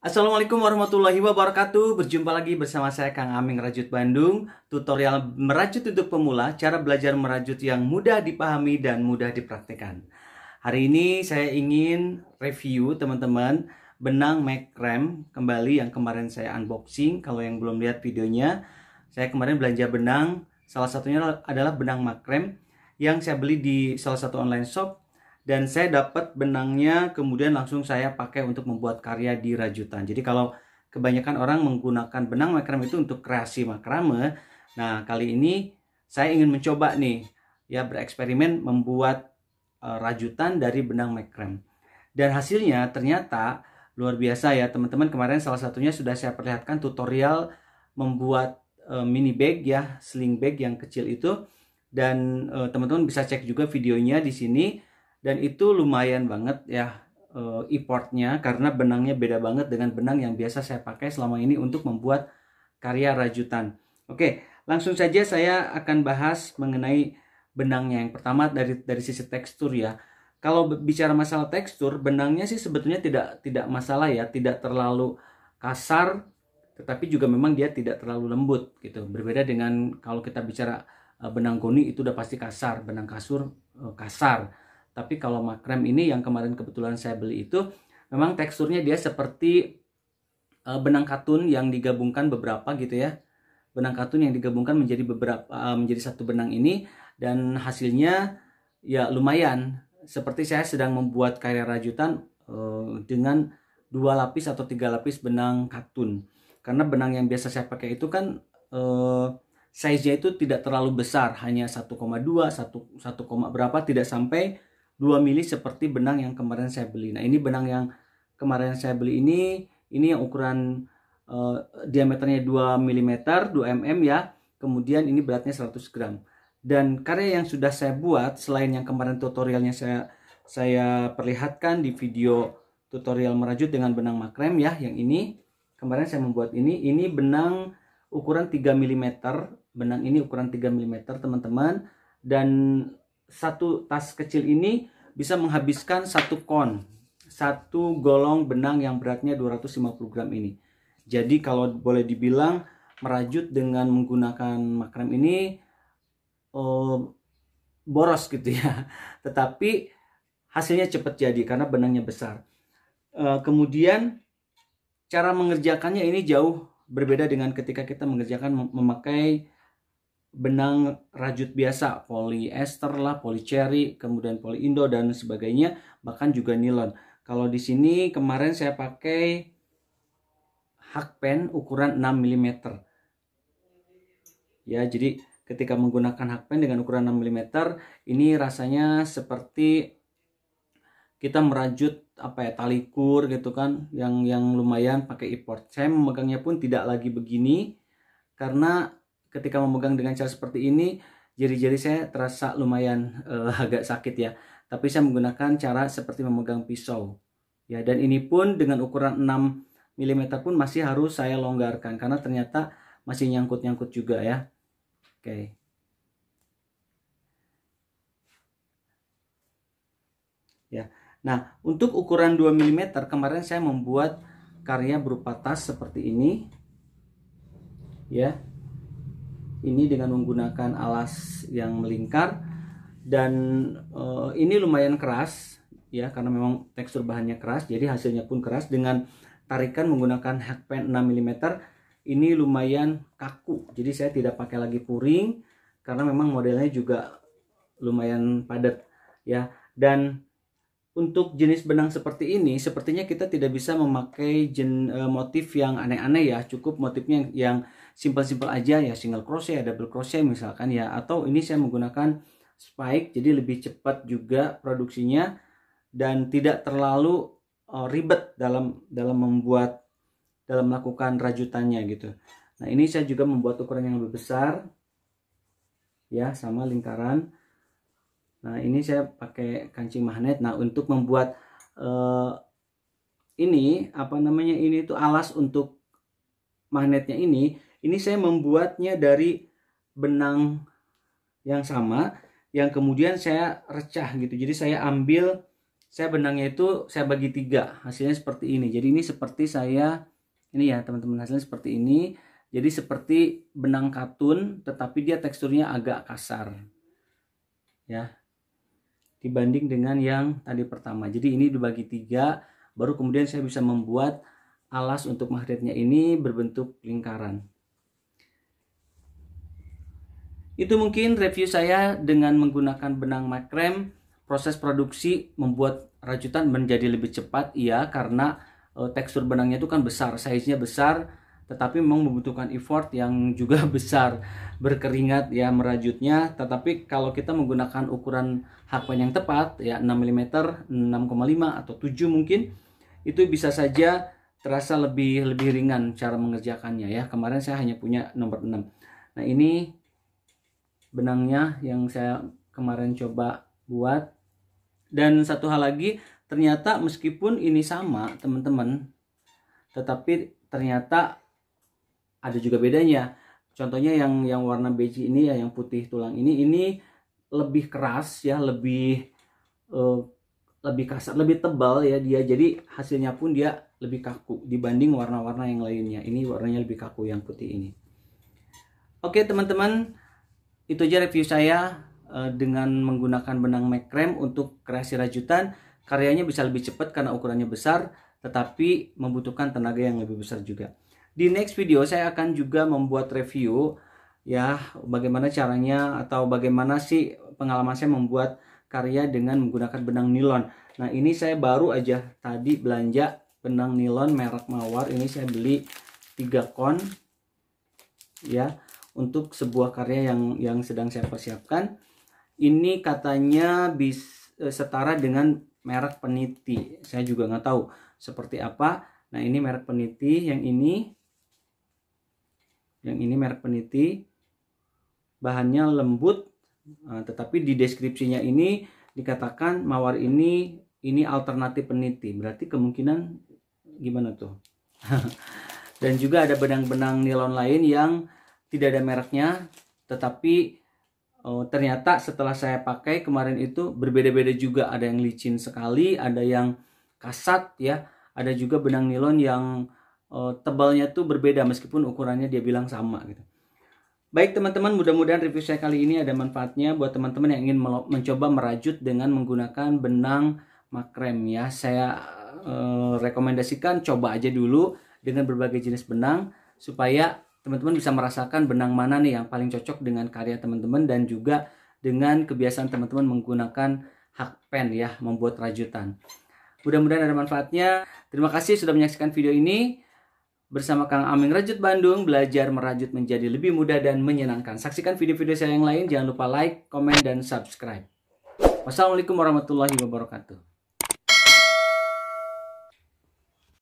Assalamualaikum warahmatullahi wabarakatuh. Berjumpa lagi bersama saya Kang Aming Rajut Bandung. Tutorial merajut untuk pemula, cara belajar merajut yang mudah dipahami dan mudah dipraktikkan. Hari ini saya ingin review teman-teman benang Makrem kembali yang kemarin saya unboxing. Kalau yang belum lihat videonya, saya kemarin belanja benang. Salah satunya adalah benang Makrem yang saya beli di salah satu online shop. Dan saya dapat benangnya, kemudian langsung saya pakai untuk membuat karya di rajutan. Jadi kalau kebanyakan orang menggunakan benang makrame itu untuk kreasi makrame, nah kali ini saya ingin mencoba nih ya bereksperimen membuat rajutan dari benang makrame. Dan hasilnya ternyata luar biasa ya teman-teman. Kemarin salah satunya sudah saya perlihatkan tutorial membuat mini bag ya, sling bag yang kecil itu. Dan teman-teman bisa cek juga videonya di sini. Dan itu lumayan banget ya effortnya, karena benangnya beda banget dengan benang yang biasa saya pakai selama ini untuk membuat karya rajutan. Oke, langsung saja saya akan bahas mengenai benangnya. Yang pertama dari sisi tekstur ya. Kalau bicara masalah tekstur, benangnya sih sebetulnya tidak masalah ya, tidak terlalu kasar, tetapi juga memang dia tidak terlalu lembut gitu. Berbeda dengan kalau kita bicara benang goni, itu udah pasti kasar, benang kasur kasar. Tapi kalau makrem ini yang kemarin kebetulan saya beli itu memang teksturnya dia seperti benang katun yang digabungkan beberapa gitu ya. Benang katun yang digabungkan menjadi menjadi satu benang ini, dan hasilnya ya lumayan. Seperti saya sedang membuat karya rajutan dengan 2 lapis atau 3 lapis benang katun. Karena benang yang biasa saya pakai itu kan size-nya itu tidak terlalu besar, hanya 1,2, 1, berapa, tidak sampai 2 mili seperti benang yang kemarin saya beli. Nah, ini benang yang kemarin saya beli ini yang ukuran diameternya 2 mm, 2 mm ya. Kemudian ini beratnya 100 gram. Dan karya yang sudah saya buat, selain yang kemarin tutorialnya saya perlihatkan di video tutorial merajut dengan benang makrem ya, yang ini kemarin saya membuat ini benang ukuran 3 mm. Benang ini ukuran 3 mm teman-teman. Dan satu tas kecil ini bisa menghabiskan satu golong benang yang beratnya 250 gram ini. Jadi kalau boleh dibilang merajut dengan menggunakan makrem ini boros gitu ya. Tetapi hasilnya cepat jadi karena benangnya besar. Kemudian cara mengerjakannya ini jauh berbeda dengan ketika kita mengerjakan memakai benang rajut biasa, polyester lah, polycherry, kemudian polyindo dan sebagainya, bahkan juga nilon. Kalau di sini kemarin saya pakai hakpen ukuran 6 mm. Ya, jadi ketika menggunakan hakpen dengan ukuran 6 mm, ini rasanya seperti kita merajut apa ya, tali kur gitu kan, yang lumayan pakai effort. Saya memegangnya pun tidak lagi begini karena ketika memegang dengan cara seperti ini, jari-jari saya terasa lumayan agak sakit ya. Tapi saya menggunakan cara seperti memegang pisau. Ya, dan ini pun dengan ukuran 6 mm pun masih harus saya longgarkan karena ternyata masih nyangkut-nyangkut juga ya. Oke. Ya. Nah, untuk ukuran 2 mm kemarin saya membuat karya berupa tas seperti ini. Ya. Ini dengan menggunakan alas yang melingkar, dan ini lumayan keras ya karena memang tekstur bahannya keras, jadi hasilnya pun keras. Dengan tarikan menggunakan hakpen 6 mm ini lumayan kaku, jadi saya tidak pakai lagi puring karena memang modelnya juga lumayan padat ya. Dan untuk jenis benang seperti ini sepertinya kita tidak bisa memakai motif yang aneh-aneh ya. Cukup motifnya yang simpel-simpel aja ya, single crochet, double crochet misalkan ya. Atau ini saya menggunakan spike, jadi lebih cepat juga produksinya dan tidak terlalu ribet dalam melakukan rajutannya gitu. Nah, ini saya juga membuat ukuran yang lebih besar ya, sama lingkaran. Nah, ini saya pakai kancing magnet. Nah, untuk membuat ini apa namanya, ini tuh alas untuk magnetnya ini saya membuatnya dari benang yang sama yang kemudian saya recah gitu. Jadi saya ambil saya benangnya itu saya bagi 3, hasilnya seperti ini. Jadi ini seperti saya, ini ya teman-teman, hasilnya seperti ini. Jadi seperti benang katun, tetapi dia teksturnya agak kasar ya, dibanding dengan yang tadi pertama. Jadi ini dibagi 3, baru kemudian saya bisa membuat alas untuk magnetnya ini berbentuk lingkaran. Itu mungkin review saya dengan menggunakan benang makrem. Proses produksi membuat rajutan menjadi lebih cepat, iya, karena tekstur benangnya itu kan besar, size-nya besar, tetapi memang membutuhkan effort yang juga besar, berkeringat ya merajutnya. Tetapi kalau kita menggunakan ukuran hakpan yang tepat ya 6 mm, 6,5 atau 7 mungkin, itu bisa saja terasa lebih ringan cara mengerjakannya ya. Kemarin saya hanya punya nomor 6. Nah, ini benangnya yang saya kemarin coba buat. Dan satu hal lagi, ternyata meskipun ini sama teman-teman, tetapi ternyata ada juga bedanya. Contohnya yang warna beige ini ya, yang putih tulang ini lebih keras ya, lebih kasar, lebih tebal ya dia. Jadi hasilnya pun dia lebih kaku dibanding warna-warna yang lainnya. Ini warnanya lebih kaku yang putih ini. Oke teman-teman, itu aja review saya dengan menggunakan benang makrem untuk kreasi rajutan. Karyanya bisa lebih cepat karena ukurannya besar, tetapi membutuhkan tenaga yang lebih besar juga. Di next video saya akan juga membuat review ya, bagaimana caranya atau bagaimana sih pengalaman saya membuat karya dengan menggunakan benang nilon. Nah, ini saya baru aja tadi belanja benang nilon merek Mawar. Ini saya beli 3 kon ya, untuk sebuah karya yang sedang saya persiapkan. Ini katanya setara dengan merek Peniti. Saya juga nggak tahu seperti apa. Nah, ini merek Peniti, yang ini merek Peniti. Bahannya lembut, tetapi di deskripsinya ini dikatakan Mawar ini alternatif Peniti. Berarti kemungkinan gimana tuh? Dan juga ada benang-benang nilon lain yang tidak ada mereknya, tetapi ternyata setelah saya pakai kemarin itu berbeda-beda juga. Ada yang licin sekali, ada yang kasat ya, ada juga benang nilon yang tebalnya tuh berbeda meskipun ukurannya dia bilang sama gitu. Baik teman-teman, mudah-mudahan review saya kali ini ada manfaatnya buat teman-teman yang ingin mencoba merajut dengan menggunakan benang makrem ya. Saya rekomendasikan coba aja dulu dengan berbagai jenis benang supaya teman-teman bisa merasakan benang mana nih yang paling cocok dengan karya teman-teman dan juga dengan kebiasaan teman-teman menggunakan hakpen ya, membuat rajutan. Mudah-mudahan ada manfaatnya. Terima kasih sudah menyaksikan video ini. Bersama Kang Aming Rajut Bandung, belajar merajut menjadi lebih mudah dan menyenangkan. Saksikan video-video saya yang lain, jangan lupa like, komen, dan subscribe. Wassalamualaikum warahmatullahi wabarakatuh.